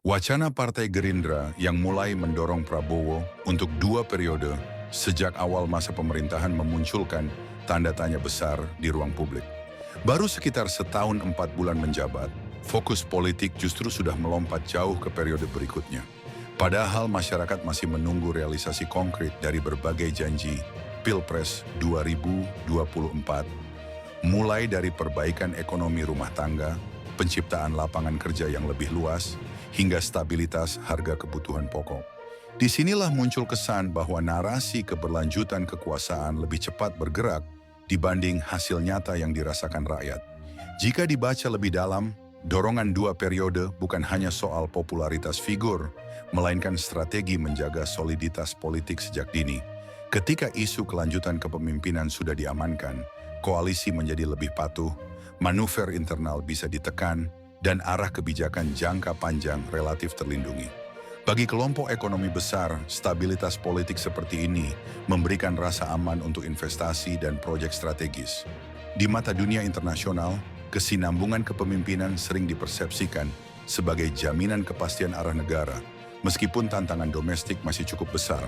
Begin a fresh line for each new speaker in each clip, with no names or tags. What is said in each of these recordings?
Wacana Partai Gerindra yang mulai mendorong Prabowo untuk 2 periode sejak awal masa pemerintahan memunculkan tanda tanya besar di ruang publik. Baru sekitar setahun 4 bulan menjabat, fokus politik justru sudah melompat jauh ke periode berikutnya. Padahal masyarakat masih menunggu realisasi konkret dari berbagai janji Pilpres 2024, mulai dari perbaikan ekonomi rumah tangga, penciptaan lapangan kerja yang lebih luas, hingga stabilitas harga kebutuhan pokok. Disinilah muncul kesan bahwa narasi keberlanjutan kekuasaan lebih cepat bergerak dibanding hasil nyata yang dirasakan rakyat. Jika dibaca lebih dalam, dorongan 2 periode bukan hanya soal popularitas figur, melainkan strategi menjaga soliditas politik sejak dini. Ketika isu kelanjutan kepemimpinan sudah diamankan, koalisi menjadi lebih patuh, manuver internal bisa ditekan, dan arah kebijakan jangka panjang relatif terlindungi. Bagi kelompok ekonomi besar, stabilitas politik seperti ini memberikan rasa aman untuk investasi dan proyek strategis. Di mata dunia internasional, kesinambungan kepemimpinan sering dipersepsikan sebagai jaminan kepastian arah negara, meskipun tantangan domestik masih cukup besar.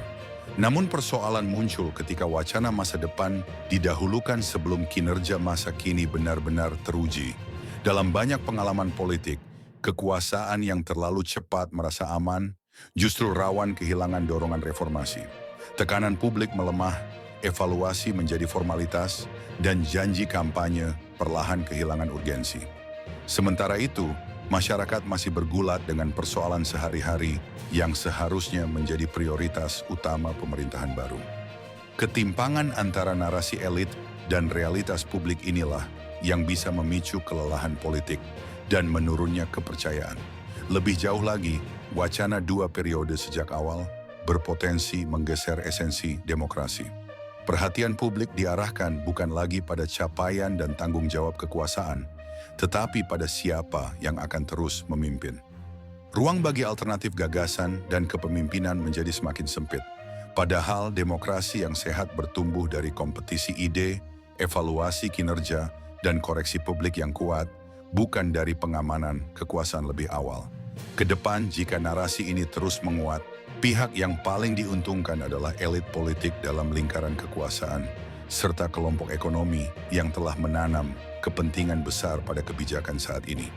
Namun persoalan muncul ketika wacana masa depan didahulukan sebelum kinerja masa kini benar-benar teruji. Dalam banyak pengalaman politik, kekuasaan yang terlalu cepat merasa aman justru rawan kehilangan dorongan reformasi. Tekanan publik melemah, evaluasi menjadi formalitas, dan janji kampanye perlahan kehilangan urgensi. Sementara itu, masyarakat masih bergulat dengan persoalan sehari-hari yang seharusnya menjadi prioritas utama pemerintahan baru. Ketimpangan antara narasi elit dan realitas publik inilah yang bisa memicu kelelahan politik dan menurunnya kepercayaan. Lebih jauh lagi, wacana 2 periode sejak awal berpotensi menggeser esensi demokrasi. Perhatian publik diarahkan bukan lagi pada capaian dan tanggung jawab kekuasaan, tetapi pada siapa yang akan terus memimpin. Ruang bagi alternatif gagasan dan kepemimpinan menjadi semakin sempit. Padahal demokrasi yang sehat bertumbuh dari kompetisi ide, evaluasi kinerja, dan koreksi publik yang kuat, bukan dari pengamanan kekuasaan lebih awal. Kedepan, jika narasi ini terus menguat, pihak yang paling diuntungkan adalah elit politik dalam lingkaran kekuasaan, serta kelompok ekonomi yang telah menanam kepentingan besar pada kebijakan saat ini.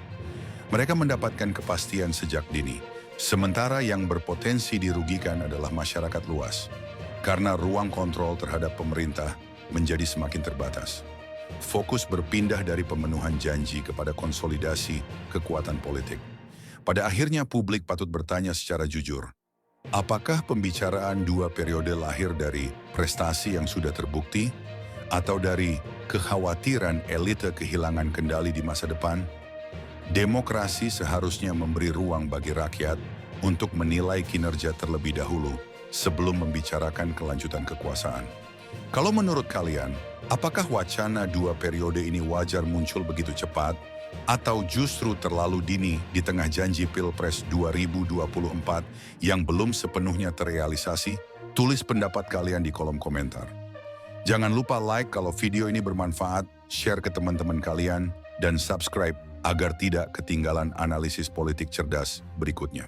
Mereka mendapatkan kepastian sejak dini, sementara yang berpotensi dirugikan adalah masyarakat luas, karena ruang kontrol terhadap pemerintah menjadi semakin terbatas. Fokus berpindah dari pemenuhan janji kepada konsolidasi kekuatan politik. Pada akhirnya publik patut bertanya secara jujur, apakah pembicaraan 2 periode lahir dari prestasi yang sudah terbukti atau dari kekhawatiran elite kehilangan kendali di masa depan? Demokrasi seharusnya memberi ruang bagi rakyat untuk menilai kinerja terlebih dahulu sebelum membicarakan kelanjutan kekuasaan. Kalau menurut kalian, apakah wacana 2 periode ini wajar muncul begitu cepat atau justru terlalu dini di tengah janji Pilpres 2024 yang belum sepenuhnya terrealisasi? Tulis pendapat kalian di kolom komentar. Jangan lupa like kalau video ini bermanfaat, share ke teman-teman kalian, dan subscribe agar tidak ketinggalan analisis politik cerdas berikutnya.